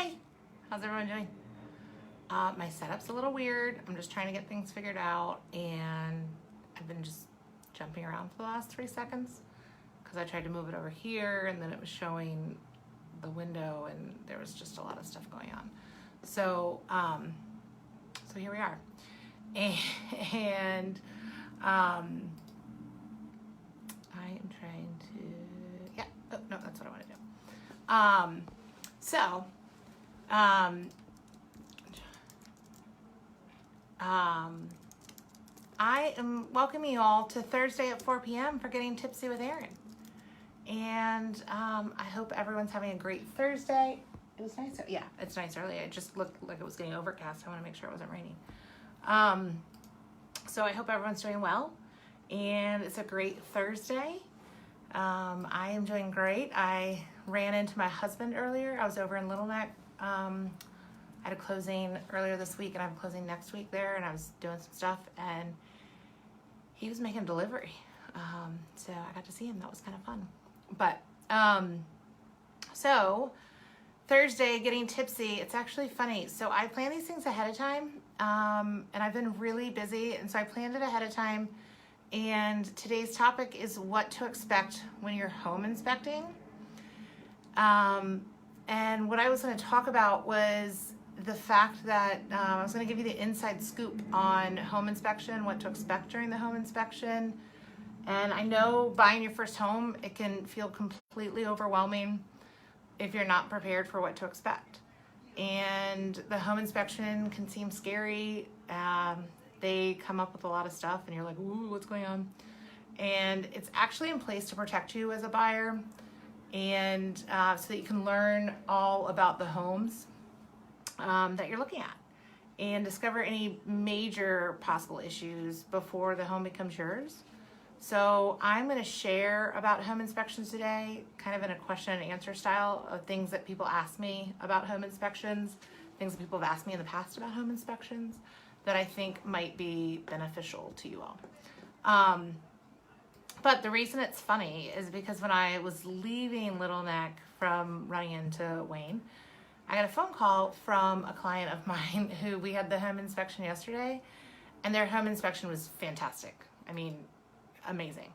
Hi, how's everyone doing? My setup's a little weird. I'm just trying to get things figured out, and I've been just jumping around for the last 3 seconds because I tried to move it over here and then it was showing the window and there was just a lot of stuff going on. So here we are. And I am trying to, yeah, oh no, that's what I want to do. I am welcoming you all to Thursday at 4 p.m. for Getting Tipsy with Erin. And I hope everyone's having a great Thursday. It was nice. Yeah, it's nice early. It just looked like it was getting overcast. I want to make sure it wasn't raining. So I hope everyone's doing well. And it's a great Thursday. I am doing great. I ran into my husband earlier. I was over in Little Neck. I had a closing earlier this week and I have a closing next week there, and I was doing some stuff and he was making a delivery. So I got to see him. That was kind of fun. But so Thursday, Getting Tipsy, it's actually funny. So I plan these things ahead of time, and I've been really busy, and so I planned it ahead of time. And today's topic is what to expect when you're home inspecting. And what I was going to talk about was the fact that I was going to give you the inside scoop on home inspection, what to expect during the home inspection. And I know buying your first home, it can feel completely overwhelming if you're not prepared for what to expect. And the home inspection can seem scary. They come up with a lot of stuff and you're like, ooh, what's going on? And it's actually in place to protect you as a buyer, and so that you can learn all about the homes that you're looking at and discover any major possible issues before the home becomes yours. So I'm going to share about home inspections today, kind of in a question and answer style of things that people ask me about home inspections, things that people have asked me in the past about home inspections that I think might be beneficial to you all. But the reason it's funny is because when I was leaving Little Neck from running into Wayne, I got a phone call from a client of mine who we had the home inspection yesterday, and their home inspection was fantastic. I mean, amazing.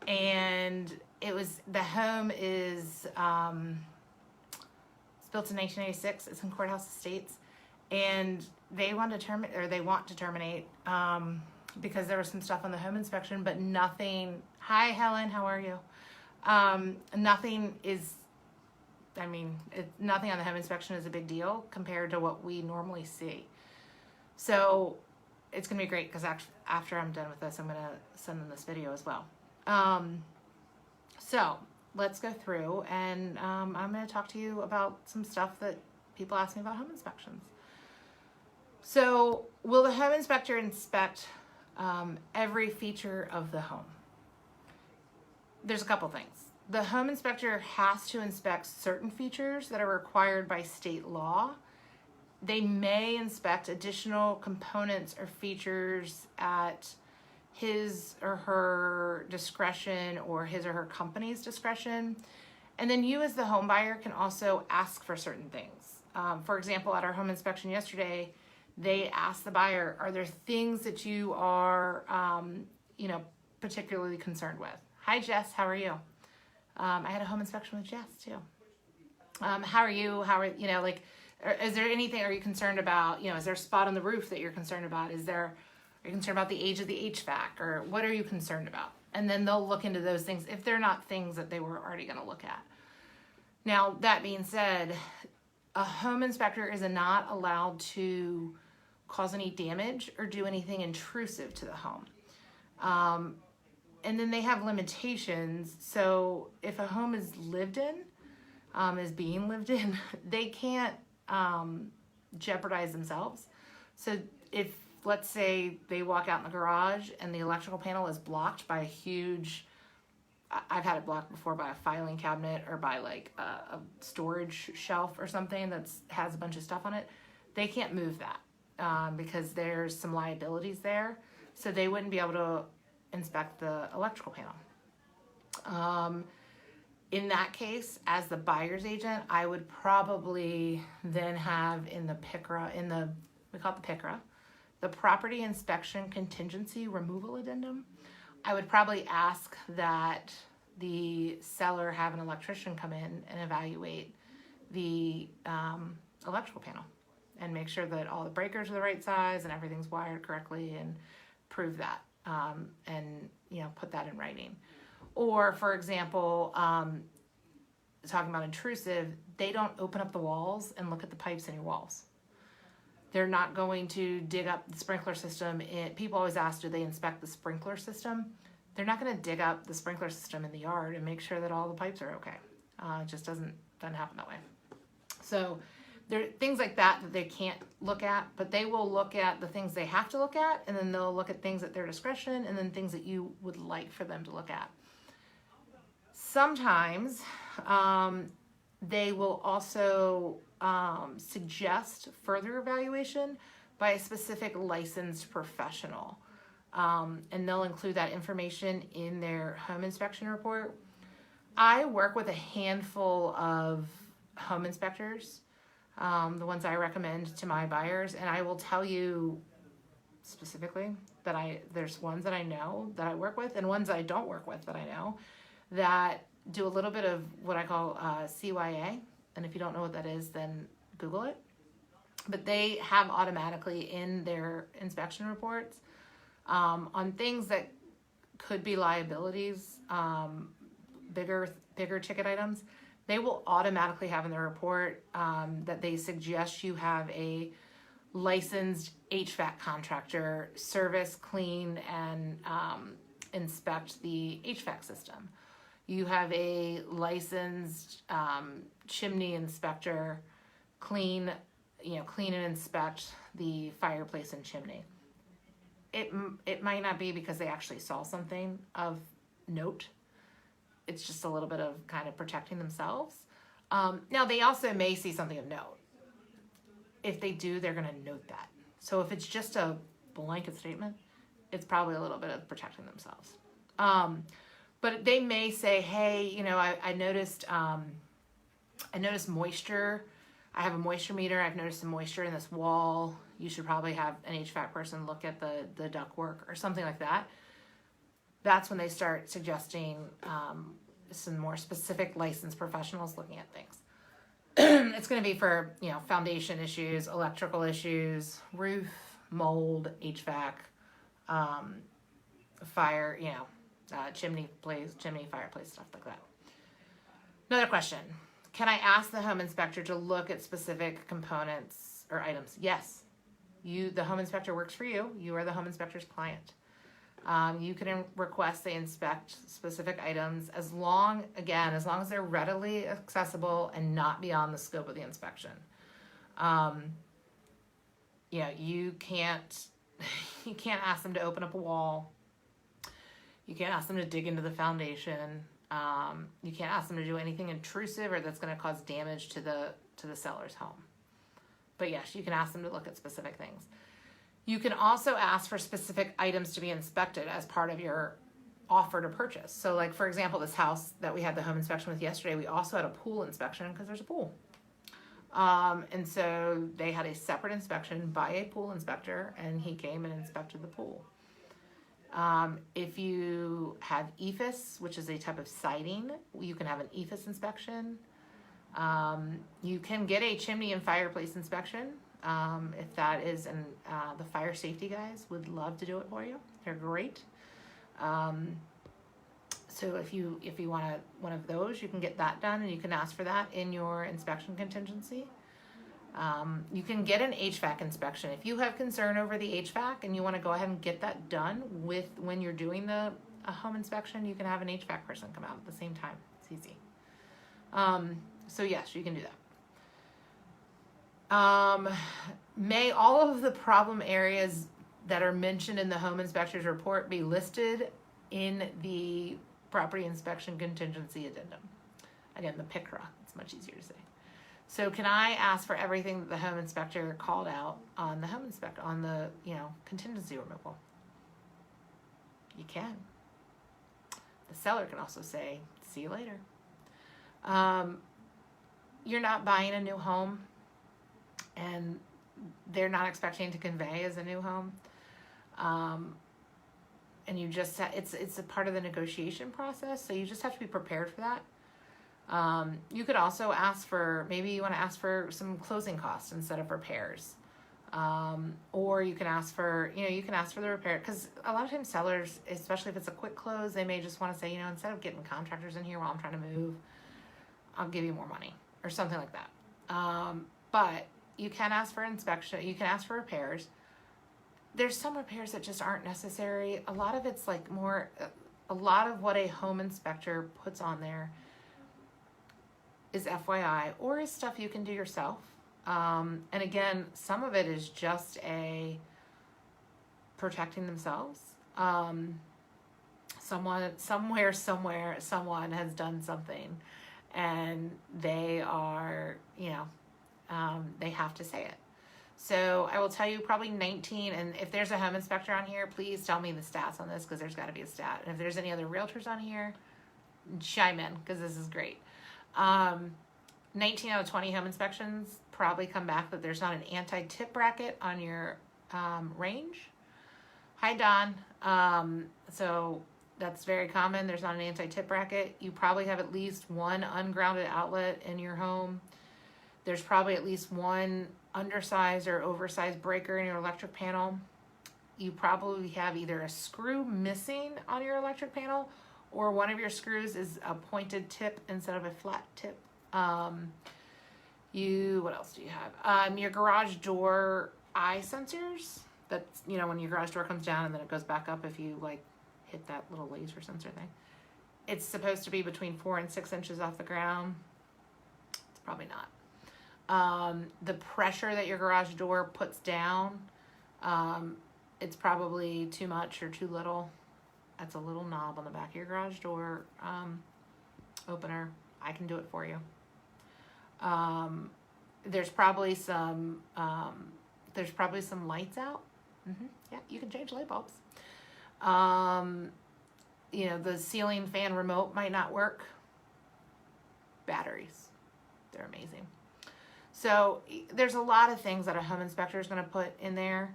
And the home is it's built in 1986. It's in Courthouse Estates, and they want to terminate because there was some stuff on the home inspection, but nothing. Hi, Helen, how are you? Nothing on the home inspection is a big deal compared to what we normally see. So it's going to be great because after I'm done with this, I'm going to send them this video as well. So let's go through, and I'm going to talk to you about some stuff that people ask me about home inspections. So will the home inspector inspect every feature of the home? There's a couple things. The home inspector has to inspect certain features that are required by state law. They may inspect additional components or features at his or her discretion or his or her company's discretion. And then you as the home buyer can also ask for certain things. For example, at our home inspection yesterday, they asked the buyer, are there things that you are, particularly concerned with? Hi, Jess, how are you? I had a home inspection with Jess too. How are you? Is there anything, are you concerned about, is there a spot on the roof that you're concerned about? Are you concerned about the age of the HVAC, or what are you concerned about? And then they'll look into those things if they're not things that they were already going to look at. Now, that being said, a home inspector is not allowed to cause any damage or do anything intrusive to the home. And then they have limitations. So if a home is lived in, is being lived in, they can't jeopardize themselves. So if, let's say, they walk out in the garage and the electrical panel is blocked by a huge, I've had it blocked before by a filing cabinet or by like a storage shelf or something that has a bunch of stuff on it, they can't move that because there's some liabilities there. So they wouldn't be able to inspect the electrical panel. In that case, as the buyer's agent, I would probably then have in the PICRA, we call it the PICRA, the Property Inspection Contingency Removal Addendum. I would probably ask that the seller have an electrician come in and evaluate the electrical panel and make sure that all the breakers are the right size and everything's wired correctly, and prove that, and put that in writing. Or, for example, talking about intrusive, they don't open up the walls and look at the pipes in your walls. They're not going to dig up the sprinkler system. People always ask, do they inspect the sprinkler system? They're not going to dig up the sprinkler system in the yard and make sure that all the pipes are okay. It just doesn't happen that way. So there are things like that they can't look at, but they will look at the things they have to look at, and then they'll look at things at their discretion, and then things that you would like for them to look at. Sometimes they will also suggest further evaluation by a specific licensed professional. And they'll include that information in their home inspection report. I work with a handful of home inspectors, the ones I recommend to my buyers, and I will tell you specifically that there's ones that I know that I work with, and ones that I don't work with that I know, that do a little bit of what I call CYA. And if you don't know what that is, then Google it. But they have automatically in their inspection reports on things that could be liabilities, bigger ticket items, they will automatically have in their report that they suggest you have a licensed HVAC contractor service, clean, and inspect the HVAC system. You have a licensed chimney inspector, clean and inspect the fireplace and chimney. It might not be because they actually saw something of note. It's just a little bit of kind of protecting themselves. Now, they also may see something of note. If they do, they're going to note that. So if it's just a blanket statement, it's probably a little bit of protecting themselves. But they may say, hey, I noticed moisture. I have a moisture meter. I've noticed some moisture in this wall. You should probably have an HVAC person look at the ductwork or something like that. That's when they start suggesting some more specific licensed professionals looking at things. It's going to be for, foundation issues, electrical issues, roof, mold, HVAC, fire, chimney, fireplace, stuff like that. Another question. Can I ask the home inspector to look at specific components or items? Yes. The home inspector works for you. You are the home inspector's client. You can request they inspect specific items as long as they're readily accessible and not beyond the scope of the inspection. You can't ask them to open up a wall. You can't ask them to dig into the foundation. You can't ask them to do anything intrusive or that's going to cause damage to the seller's home. But yes, you can ask them to look at specific things. You can also ask for specific items to be inspected as part of your offer to purchase. So like, for example, this house that we had the home inspection with yesterday, we also had a pool inspection because there's a pool. And so they had a separate inspection by a pool inspector, and he came and inspected the pool. If you have EIFS, which is a type of siding, you can have an EIFS inspection. You can get a chimney and fireplace inspection. If that is, and the fire safety guys would love to do it for you. They're great. So if you want one of those, you can get that done, and you can ask for that in your inspection contingency. You can get an HVAC inspection. If you have concern over the HVAC and you want to go ahead and get that done when you're doing a home inspection, you can have an HVAC person come out at the same time. It's easy. So yes, you can do that. May all of the problem areas that are mentioned in the home inspector's report be listed in the property inspection contingency addendum? Again, the PICRA. It's much easier to say. So can I ask for everything that the home inspector called out on the contingency removal? You can. The seller can also say, see you later. You're not buying a new home, and they're not expecting to convey as a new home. And you just, it's a part of the negotiation process, so you just have to be prepared for that. You could also ask for, maybe you want to ask for some closing costs instead of repairs. Or you can ask for, you can ask for the repair, because a lot of times sellers, especially if it's a quick close, they may just want to say, instead of getting contractors in here while I'm trying to move, I'll give you more money or something like that. But you can ask for inspection, you can ask for repairs. There's some repairs that just aren't necessary. A lot of it's like more, a lot of what a home inspector puts on there is FYI, or is stuff you can do yourself. And again, some of it is just a protecting themselves. Someone has done something, and they are, they have to say it. So I will tell you probably 19, and if there's a home inspector on here, please tell me the stats on this, because there's got to be a stat. And if there's any other realtors on here, chime in, because this is great. 19 out of 20 home inspections probably come back that there's not an anti-tip bracket on your range. Hi, Don. So that's very common. There's not an anti-tip bracket. You probably have at least one ungrounded outlet in your home. There's probably at least one undersized or oversized breaker in your electric panel. You probably have either a screw missing on your electric panel, or one of your screws is a pointed tip instead of a flat tip. What else do you have? Your garage door eye sensors. That's, when your garage door comes down and then it goes back up if you hit that little laser sensor thing. It's supposed to be between 4 and 6 inches off the ground. It's probably not. The pressure that your garage door puts down, it's probably too much or too little. That's a little knob on the back of your garage door opener. I can do it for you. There's probably some lights out. Yeah, you can change light bulbs. The ceiling fan remote might not work. Batteries, they're amazing. So there's a lot of things that a home inspector is going to put in there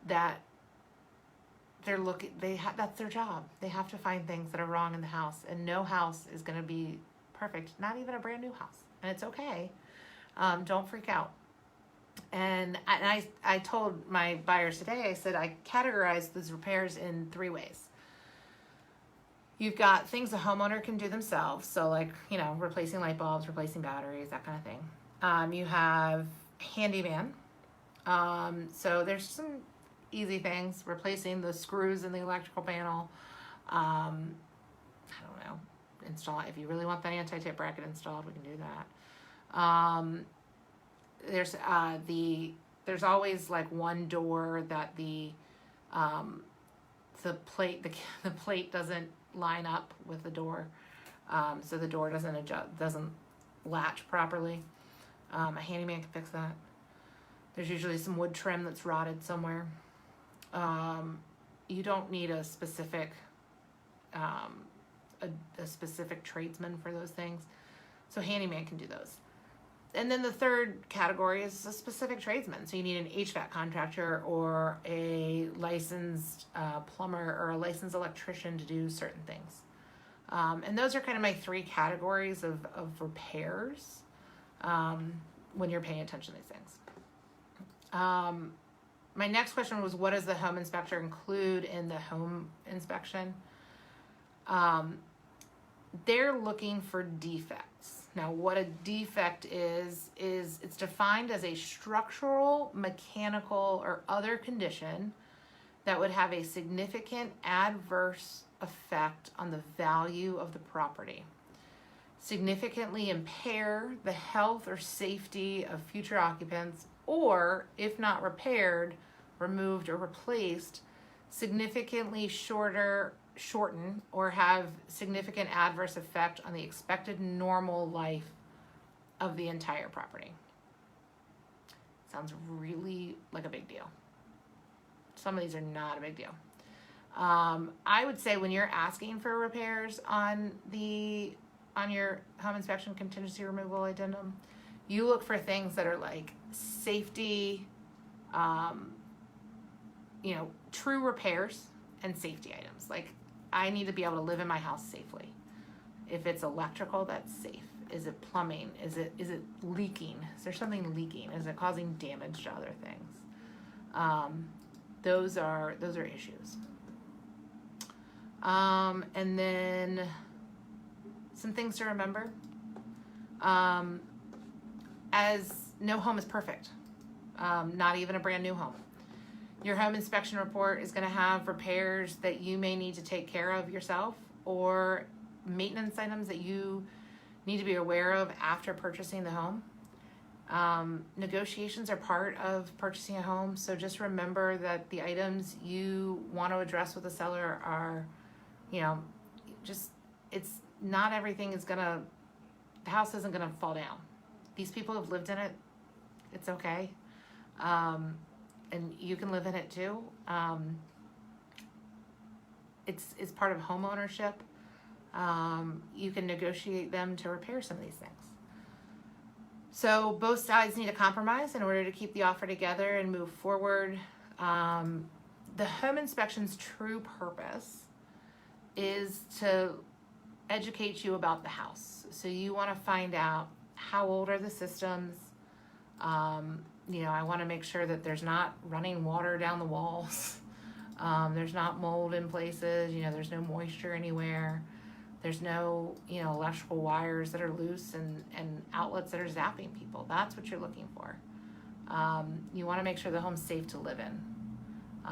that that's their job. They have to find things that are wrong in the house, and no house is going to be perfect, not even a brand new house. And it's okay. Don't freak out. And I told my buyers today, I said, I categorize these repairs in 3 ways. You've got things a homeowner can do themselves. So replacing light bulbs, replacing batteries, that kind of thing. You have handyman. So there's some easy things, replacing the screws in the electrical panel. I don't know, install, if you really want that anti-tip bracket installed, we can do that. There's always one door that the plate doesn't line up with the door, so the door doesn't latch properly. A handyman can fix that. There's usually some wood trim that's rotted somewhere. You don't need a specific tradesman for those things, so handyman can do those. And then the third category is a specific tradesman. So you need an HVAC contractor or a licensed plumber or a licensed electrician to do certain things. And those are kind of my 3 categories of repairs when you're paying attention to these things. My next question was, what does the home inspector include in the home inspection? They're looking for defects. Now, what a defect is it's defined as a structural, mechanical, or other condition that would have a significant adverse effect on the value of the property, significantly impair the health or safety of future occupants, or, if not repaired, removed, or replaced, significantly shorten or have significant adverse effect on the expected normal life of the entire property. Sounds really like a big deal. Some of these are not a big deal. I would say when you're asking for repairs on the on your home inspection contingency removal addendum, you look for things that are like safety, true repairs and safety items. Like, I need to be able to live in my house safely. If it's electrical, that's safe. Is it plumbing? Is it leaking? Is there something leaking? Is it causing damage to other things? Those are issues. And then some things to remember. As no home is perfect, not even a brand new home. Your home inspection report is going to have repairs that you may need to take care of yourself, or maintenance items that you need to be aware of after purchasing the home. Negotiations are part of purchasing a home, so just remember that the items you want to address with the seller are, it's not everything is gonna, the house isn't gonna fall down. These people have lived in it. It's okay. And you can live in it too. It's part of home ownership. You can negotiate them to repair some of these things. So both sides need a compromise in order to keep the offer together and move forward. The home inspection's true purpose is to educate you about the house. So you want to find out how old are the systems. I want to make sure that there's not running water down the walls. There's not mold in places. There's no moisture anywhere. There's no, electrical wires that are loose and outlets that are zapping people. That's what you're looking for. You want to make sure the home's safe to live in.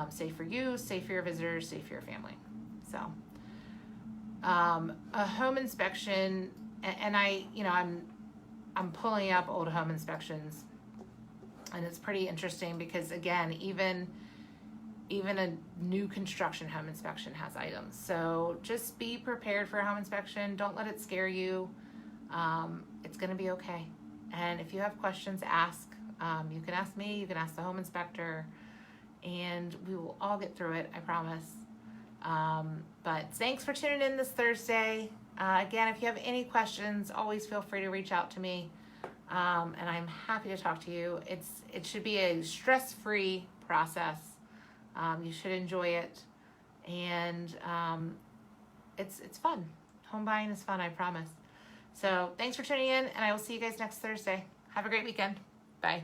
Safe for you, safe for your visitors, safe for your family. So, a home inspection, and I'm pulling up old home inspections, and it's pretty interesting because, again, even a new construction home inspection has items. So just be prepared for a home inspection. Don't let it scare you. It's going to be okay. And if you have questions, ask. You can ask me, you can ask the home inspector, and we will all get through it, I promise. But thanks for tuning in this Thursday. Again, if you have any questions, always feel free to reach out to me. And I'm happy to talk to you. It should be a stress-free process. You should enjoy it, and it's fun. Home buying is fun, I promise. So thanks for tuning in, and I will see you guys next Thursday. Have a great weekend. Bye.